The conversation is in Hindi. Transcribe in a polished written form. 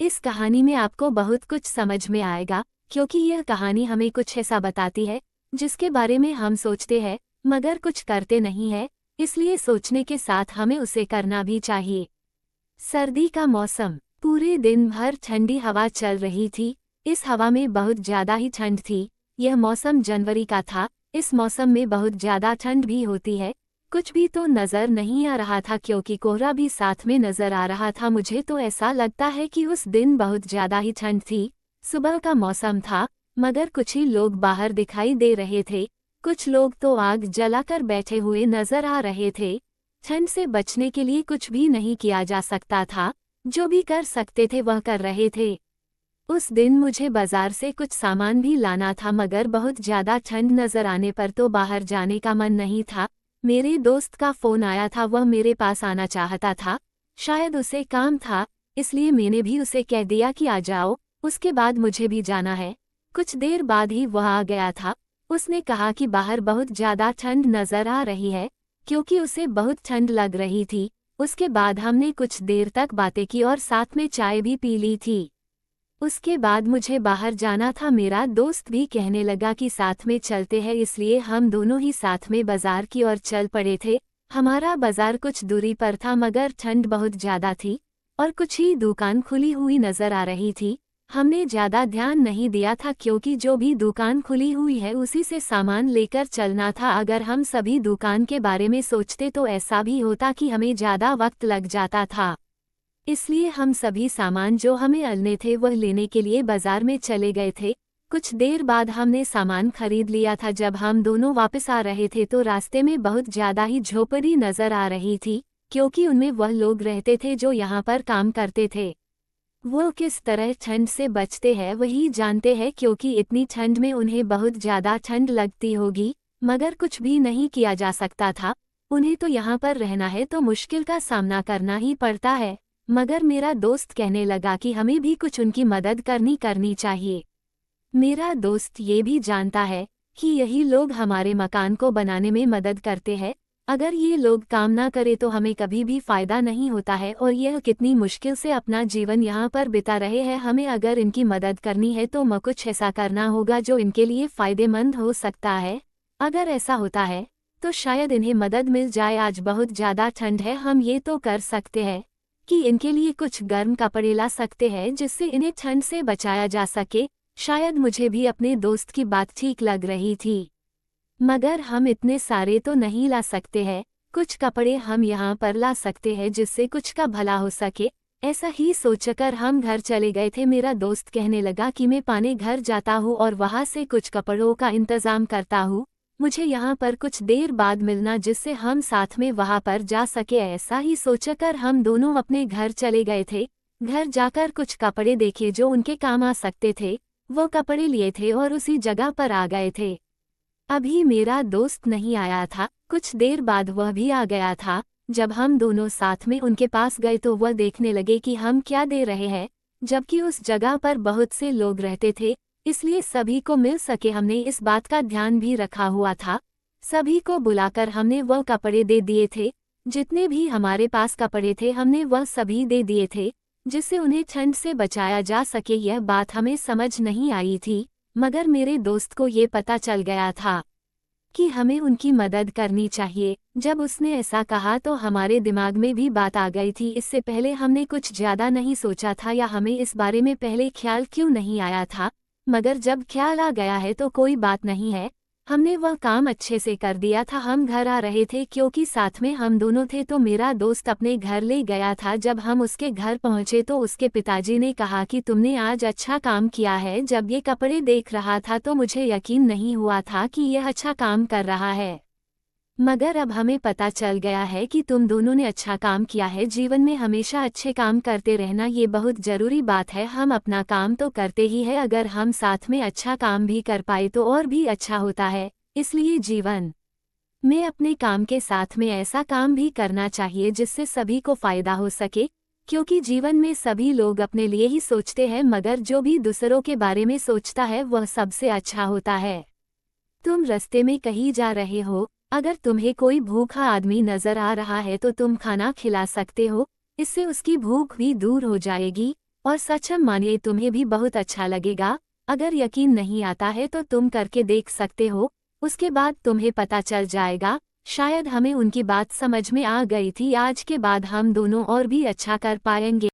इस कहानी में आपको बहुत कुछ समझ में आएगा, क्योंकि यह कहानी हमें कुछ ऐसा बताती है जिसके बारे में हम सोचते हैं मगर कुछ करते नहीं है, इसलिए सोचने के साथ हमें उसे करना भी चाहिए। सर्दी का मौसम, पूरे दिन भर ठंडी हवा चल रही थी। इस हवा में बहुत ज्यादा ही ठंड थी। यह मौसम जनवरी का था। इस मौसम में बहुत ज्यादा ठंड भी होती है। कुछ भी तो नजर नहीं आ रहा था क्योंकि कोहरा भी साथ में नजर आ रहा था। मुझे तो ऐसा लगता है कि उस दिन बहुत ज्यादा ही ठंड थी। सुबह का मौसम था मगर कुछ ही लोग बाहर दिखाई दे रहे थे। कुछ लोग तो आग जलाकर बैठे हुए नजर आ रहे थे। ठंड से बचने के लिए कुछ भी नहीं किया जा सकता था। जो भी कर सकते थे वह कर रहे थे। उस दिन मुझे बाजार से कुछ सामान भी लाना था मगर बहुत ज्यादा ठंड नजर आने पर तो बाहर जाने का मन नहीं था। मेरे दोस्त का फोन आया था, वह मेरे पास आना चाहता था। शायद उसे काम था, इसलिए मैंने भी उसे कह दिया कि आ जाओ, उसके बाद मुझे भी जाना है। कुछ देर बाद ही वह आ गया था। उसने कहा कि बाहर बहुत ज्यादा ठंड नजर आ रही है, क्योंकि उसे बहुत ठंड लग रही थी। उसके बाद हमने कुछ देर तक बातें की और साथ में चाय भी पी ली थी। उसके बाद मुझे बाहर जाना था। मेरा दोस्त भी कहने लगा कि साथ में चलते हैं, इसलिए हम दोनों ही साथ में बाजार की ओर चल पड़े थे। हमारा बाजार कुछ दूरी पर था मगर ठंड बहुत ज्यादा थी और कुछ ही दुकान खुली हुई नजर आ रही थी। हमने ज्यादा ध्यान नहीं दिया था क्योंकि जो भी दुकान खुली हुई है उसी से सामान लेकर चलना था। अगर हम सभी दुकान के बारे में सोचते तो ऐसा भी होता कि हमें ज्यादा वक्त लग जाता था। इसलिए हम सभी सामान जो हमें अलने थे वह लेने के लिए बाजार में चले गए थे। कुछ देर बाद हमने सामान खरीद लिया था। जब हम दोनों वापस आ रहे थे तो रास्ते में बहुत ज्यादा ही झोपड़ी नजर आ रही थी, क्योंकि उनमें वह लोग रहते थे जो यहाँ पर काम करते थे। वो किस तरह ठंड से बचते हैं वही जानते हैं, क्योंकि इतनी ठंड में उन्हें बहुत ज्यादा ठंड लगती होगी मगर कुछ भी नहीं किया जा सकता था। उन्हें तो यहाँ पर रहना है तो मुश्किल का सामना करना ही पड़ता है। मगर मेरा दोस्त कहने लगा कि हमें भी कुछ उनकी मदद करनी चाहिए। मेरा दोस्त ये भी जानता है कि यही लोग हमारे मकान को बनाने में मदद करते हैं। अगर ये लोग काम ना करे तो हमें कभी भी फायदा नहीं होता है और यह कितनी मुश्किल से अपना जीवन यहाँ पर बिता रहे हैं। हमें अगर इनकी मदद करनी है तो कुछ ऐसा करना होगा जो इनके लिए फायदेमंद हो सकता है। अगर ऐसा होता है तो शायद इन्हें मदद मिल जाए। आज बहुत ज़्यादा ठंड है, हम ये तो कर सकते हैं कि इनके लिए कुछ गर्म कपड़े ला सकते हैं जिससे इन्हें ठंड से बचाया जा सके। शायद मुझे भी अपने दोस्त की बात ठीक लग रही थी, मगर हम इतने सारे तो नहीं ला सकते हैं। कुछ कपड़े हम यहाँ पर ला सकते हैं जिससे कुछ का भला हो सके। ऐसा ही सोचकर हम घर चले गए थे। मेरा दोस्त कहने लगा कि मैं पाने घर जाता हूँ और वहाँ से कुछ कपड़ों का इंतजाम करता हूँ। मुझे यहाँ पर कुछ देर बाद मिलना जिससे हम साथ में वहाँ पर जा सके। ऐसा ही सोचकर हम दोनों अपने घर चले गए थे। घर जाकर कुछ कपड़े देखे जो उनके काम आ सकते थे। वो कपड़े लिए थे और उसी जगह पर आ गए थे। अभी मेरा दोस्त नहीं आया था, कुछ देर बाद वह भी आ गया था। जब हम दोनों साथ में उनके पास गए तो वह देखने लगे कि हम क्या दे रहे हैं, जबकि उस जगह पर बहुत से लोग रहते थे, इसलिए सभी को मिल सके हमने इस बात का ध्यान भी रखा हुआ था। सभी को बुलाकर हमने वह कपड़े दे दिए थे। जितने भी हमारे पास कपड़े थे हमने वह सभी दे दिए थे जिससे उन्हें ठंड से बचाया जा सके। यह बात हमें समझ नहीं आई थी मगर मेरे दोस्त को ये पता चल गया था कि हमें उनकी मदद करनी चाहिए। जब उसने ऐसा कहा तो हमारे दिमाग में भी बात आ गई थी। इससे पहले हमने कुछ ज़्यादा नहीं सोचा था या हमें इस बारे में पहले ख्याल क्यों नहीं आया था, मगर जब ख्याल आ गया है तो कोई बात नहीं है। हमने वह काम अच्छे से कर दिया था। हम घर आ रहे थे क्योंकि साथ में हम दोनों थे तो मेरा दोस्त अपने घर ले गया था। जब हम उसके घर पहुंचे तो उसके पिताजी ने कहा कि तुमने आज अच्छा काम किया है। जब ये कपड़े देख रहा था तो मुझे यकीन नहीं हुआ था कि यह अच्छा काम कर रहा है, मगर अब हमें पता चल गया है कि तुम दोनों ने अच्छा काम किया है। जीवन में हमेशा अच्छे काम करते रहना ये बहुत ज़रूरी बात है। हम अपना काम तो करते ही है, अगर हम साथ में अच्छा काम भी कर पाए तो और भी अच्छा होता है। इसलिए जीवन में अपने काम के साथ में ऐसा काम भी करना चाहिए जिससे सभी को फ़ायदा हो सके, क्योंकि जीवन में सभी लोग अपने लिए ही सोचते हैं मगर जो भी दूसरों के बारे में सोचता है वह सबसे अच्छा होता है। तुम रास्ते में कहीं जा रहे हो, अगर तुम्हें कोई भूखा आदमी नजर आ रहा है तो तुम खाना खिला सकते हो, इससे उसकी भूख भी दूर हो जाएगी और सच मानिए तुम्हें भी बहुत अच्छा लगेगा। अगर यकीन नहीं आता है तो तुम करके देख सकते हो, उसके बाद तुम्हें पता चल जाएगा। शायद हमें उनकी बात समझ में आ गई थी, आज के बाद हम दोनों और भी अच्छा कर पाएंगे।